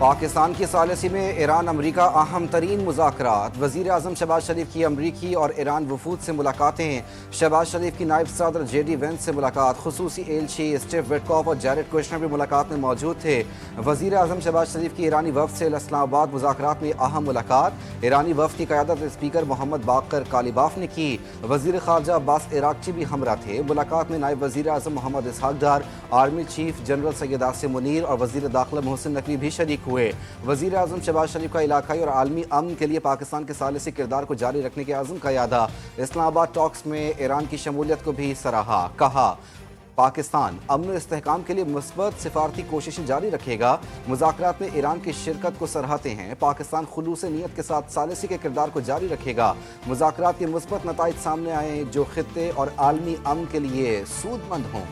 پاکستان کی ثالثی میں ایران امریکہ اہم ترین مذاکرات۔ وزیر اعظم شہباز شریف کی امریکی اور ایران وفود سے ملاقاتیں۔ شہباز شریف کی نائب صدر جے ڈی وینس سے ملاقات۔ خصوصی ایلچی اسٹیو وٹکاف اور جیرڈ کوشنر بھی ملاقات میں موجود تھے۔ وزیر اعظم شہباز شریف کی ایرانی وفد سے اسلام آباد مذاکرات میں اہم ملاقات۔ ایرانی وفد کی قیادت اسپیکر محمد باقر کالیباف نے کی۔ وزیر خارجہ عباس عراقچی بھی ہمراہ تھے۔ ملاقات میں نائب وزیر اعظم Muhammad Ishaq Dar, army chief general Syed Asim Munir اور وزیر داخلہ محسن نقوی بھی شریک ہوئے۔ وزیر اعظم شہباز شریف کا علاقائی اور عالمی امن کے لیے پاکستان کے ثالثی کردار کو جاری رکھنے کے عزم کا اعادہ۔ اسلام آباد ٹاکس میں ایران کی شمولیت کو بھی سراہا۔ کہا پاکستان امن و استحکام کے لیے مثبت سفارتی کوششیں جاری رکھے گا۔ مذاکرات میں ایران کی شرکت کو سراہتے ہیں۔ پاکستان خلوص نیت کے ساتھ ثالثی کے کردار کو جاری رکھے گا۔ مذاکرات کے مثبت نتائج سامنے آئیں جو خطے اور عالمی امن کے لیے سود مند ہوں۔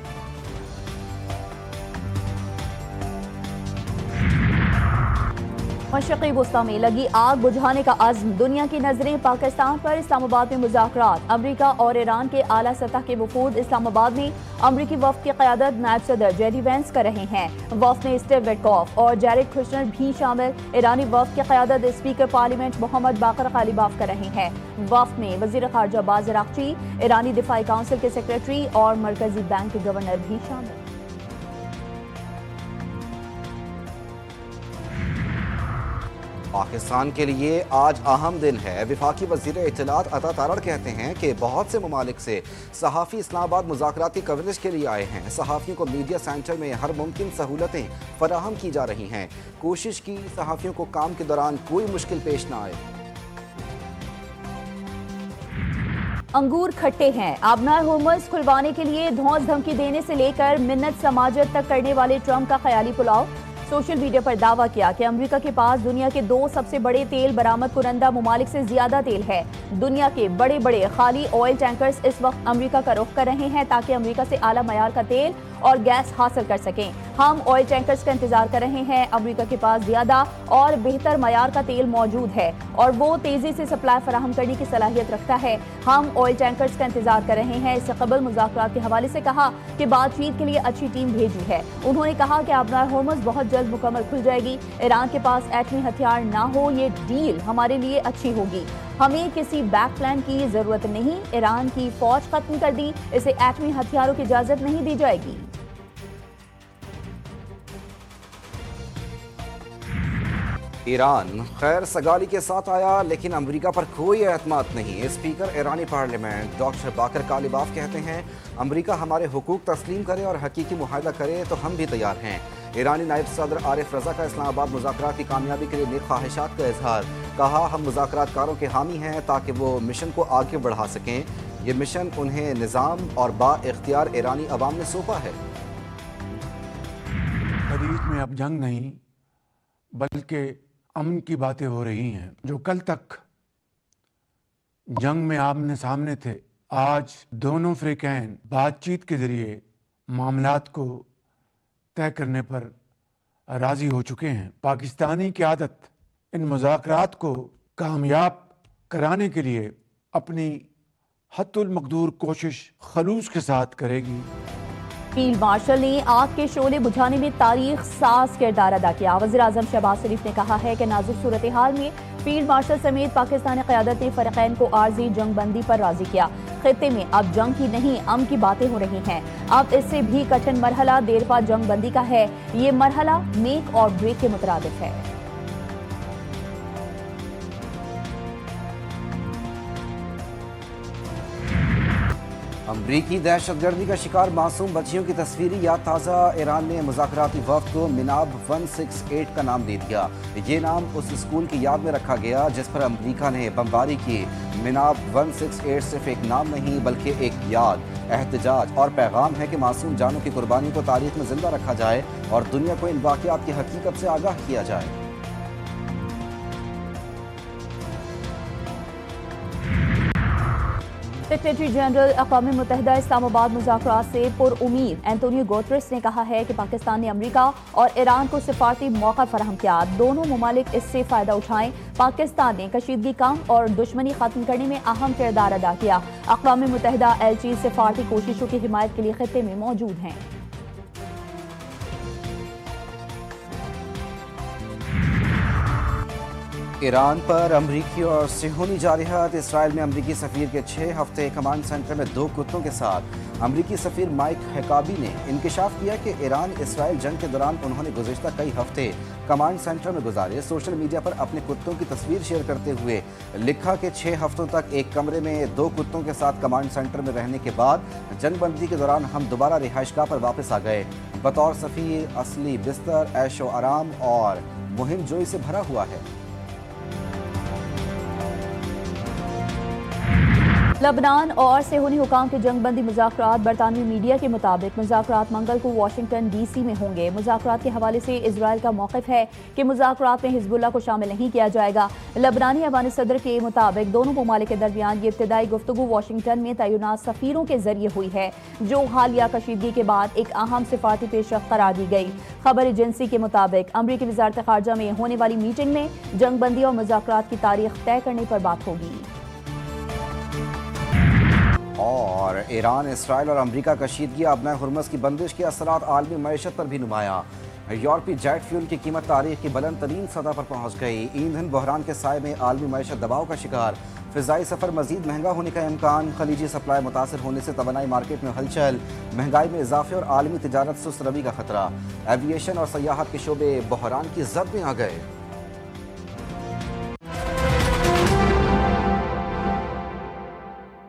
مشرقی وسطی میں لگی آگ بجھانے کا عزم، دنیا کی نظریں پاکستان پر۔ اسلام آباد میں مذاکرات۔ امریکہ اور ایران کے اعلیٰ سطح کے وفود اسلام آباد میں امریکی وفد کی قیادت نائب صدر جے ڈی وینس کر رہے ہیں۔ وفد میں اسٹیو وٹکاف اور جیرڈ کوشنر بھی شامل۔ ایرانی وفد کی قیادت اسپیکر پارلیمنٹ محمد باقر کالیباف کر رہے ہیں۔ وفد میں وزیر خارجہ عباس عراقچی، ایرانی دفاعی کونسل کے سیکریٹری اور مرکزی بینک کے گورنر بھی شامل۔ پاکستان کے لیے آج اہم دن ہے۔ وفاقی وزیر اطلاعات عطا تارڑ کہتے ہیں کہ بہت سے ممالک سے صحافی اسلام آباد مذاکرات کی کوریج کے لیے آئے ہیں۔ صحافیوں کو میڈیا سینٹر میں ہر ممکن سہولتیں فراہم کی جا رہی ہیں۔ کوشش کی صحافیوں کو کام کے دوران کوئی مشکل پیش نہ آئے۔ انگور کھٹے ہیں۔ آبنار ہورمز کھلوانے کے لیے دھونس دھمکی دینے سے لے کر منت سماجت تک کرنے والے ٹرمپ کا خیالی پلاؤ۔ سوشل میڈیا پر دعویٰ کیا کہ امریکہ کے پاس دنیا کے 2 سب سے بڑے تیل برآمد کنندہ ممالک سے زیادہ تیل ہے۔ دنیا کے بڑے بڑے خالی آئل ٹینکرز اس وقت امریکہ کا رخ کر رہے ہیں تاکہ امریکہ سے اعلیٰ معیار کا تیل اور گیس حاصل کر سکیں۔ ہم آئل ٹینکرز کا انتظار کر رہے ہیں۔ امریکہ کے پاس زیادہ اور بہتر معیار کا تیل موجود ہے اور وہ تیزی سے سپلائی فراہم کرنے کی صلاحیت رکھتا ہے۔ ہم آئل ٹینکرز کا انتظار کر رہے ہیں۔ اس سے قبل مذاکرات کے حوالے سے کہا کہ بات چیت کے لیے اچھی ٹیم بھیجی ہے۔ انہوں نے کہا کہ آبنار ہورمز بہت جلد مکمل کھل جائے گی۔ ایران کے پاس ایٹمی ہتھیار نہ ہو، یہ ڈیل ہمارے لیے اچھی ہوگی۔ ہمیں کسی بیک پلان کی ضرورت نہیں۔ ایران کی فوج ختم کر دی، اسے ایٹمی ہتھیاروں کی اجازت نہیں دی جائے گی۔ ایران خیر سگالی کے ساتھ آیا لیکن امریکہ پر کوئی اعتماد نہیں۔ اسپیکر ایرانی پارلیمنٹ ڈاکٹر باقر کالیباف کہتے ہیں امریکہ ہمارے حقوق تسلیم کرے اور حقیقی معاہدہ کرے تو ہم بھی تیار ہیں۔ ایرانی نائب صدر عارف رضا کا اسلام آباد مذاکرات کی کامیابی کے لیے نیک خواہشات کا اظہار۔ کہا ہم مذاکرات کاروں کے حامی ہیں تاکہ وہ مشن کو آگے بڑھا سکیں۔ یہ مشن انہیں نظام اور با اختیار ایرانی عوام نے سونپا ہے۔ خلیج میں اب جنگ نہیں بلکہ امن کی باتیں ہو رہی ہیں۔ جو کل تک جنگ میں آمنے سامنے تھے، آج دونوں فریقین بات چیت کے ذریعے معاملات کو طے کرنے پر راضی ہو چکے ہیں۔ پاکستانی قیادت ان مذاکرات کو کامیاب کرانے کے لیے اپنی حد المقدور کوشش خلوص کے ساتھ کرے گی۔ فیلڈ مارشل نے آگ کے شعلے بجھانے میں تاریخ ساز کردار ادا کیا۔ وزیر اعظم شہباز شریف نے کہا ہے کہ نازک صورتحال میں فیلڈ مارشل سمیت پاکستانی قیادت نے فریقین کو عارضی جنگ بندی پر راضی کیا۔ خطے میں اب جنگ کی نہیں امن کی باتیں ہو رہی ہیں۔ اب اس سے بھی کٹھن مرحلہ دیر پا جنگ بندی کا ہے۔ یہ مرحلہ میک اور بریک کے مترادف ہے۔ امریکی دہشت گردی کا شکار معصوم بچیوں کی تصویری یاد تازہ۔ ایران نے مذاکراتی وفد کو مناب 168 کا نام دے دیا۔ یہ نام اس اسکول کی یاد میں رکھا گیا جس پر امریکہ نے بمباری کی۔ مناب 168 صرف ایک نام نہیں بلکہ ایک یاد، احتجاج اور پیغام ہے کہ معصوم جانوں کی قربانی کو تاریخ میں زندہ رکھا جائے اور دنیا کو ان واقعات کی حقیقت سے آگاہ کیا جائے۔ سیکریٹری جنرل اقوام متحدہ اسلام آباد مذاکرات سے پر امید اینٹونیو گوتریس نے کہا ہے کہ پاکستان نے امریکہ اور ایران کو سفارتی موقع فراہم کیا، دونوں ممالک اس سے فائدہ اٹھائیں۔ پاکستان نے کشیدگی کم اور دشمنی ختم کرنے میں اہم کردار ادا کیا۔ اقوام متحدہ ایلچی سفارتی کوششوں کی حمایت کے لیے خطے میں موجود ہیں۔ ایران پر امریکی اور صہیونی جارحیت۔ اسرائیل میں امریکی سفیر کے 6 ہفتے کمانڈ سینٹر میں 2 کتوں کے ساتھ۔ امریکی سفیر مائک ہیکابی نے انکشاف کیا کہ ایران اسرائیل جنگ کے دوران انہوں نے گزشتہ کئی ہفتے کمانڈ سینٹر میں گزارے۔ سوشل میڈیا پر اپنے کتوں کی تصویر شیئر کرتے ہوئے لکھا کہ 6 ہفتوں تک ایک کمرے میں 2 کتوں کے ساتھ کمانڈ سینٹر میں رہنے کے بعد جنگ بندی کے دوران ہم دوبارہ رہائش گاہ پر واپس آ گئے۔ بطور سفیر اصلی بستر عیش و آرام اور مہم جوئی سے بھرا ہوا ہے۔ لبنان اور صہیونی حکام کے جنگ بندی مذاکرات۔ برطانوی میڈیا کے مطابق مذاکرات منگل کو واشنگٹن ڈی سی میں ہوں گے۔ مذاکرات کے حوالے سے اسرائیل کا موقف ہے کہ مذاکرات میں حزب اللہ کو شامل نہیں کیا جائے گا۔ لبنانی ایوان صدر کے مطابق دونوں ممالک کے درمیان یہ ابتدائی گفتگو واشنگٹن میں تعینات سفیروں کے ذریعے ہوئی ہے، جو حالیہ کشیدگی کے بعد ایک اہم سفارتی پیش رفت قرار دی گئی۔ خبر ایجنسی کے مطابق امریکی وزارت خارجہ میں ہونے والی میٹنگ میں جنگ بندی اور مذاکرات کی تاریخ طے کرنے پر بات ہوگی۔ اور ایران، اسرائیل اور امریکہ کشیدگی آبنائے ہرمز کی بندش کے اثرات عالمی معیشت پر بھی نمایاں۔ یورپی جیٹ فیول کی قیمت تاریخ کی بلند ترین سطح پر پہنچ گئی۔ ایندھن بحران کے سائے میں عالمی معیشت دباؤ کا شکار۔ فضائی سفر مزید مہنگا ہونے کا امکان۔ خلیجی سپلائی متاثر ہونے سے توانائی مارکیٹ میں ہلچل۔ مہنگائی میں اضافے اور عالمی تجارت سست روی کا خطرہ۔ ایویشن اور سیاحت کے شعبے بحران کی زد میں آ گئے۔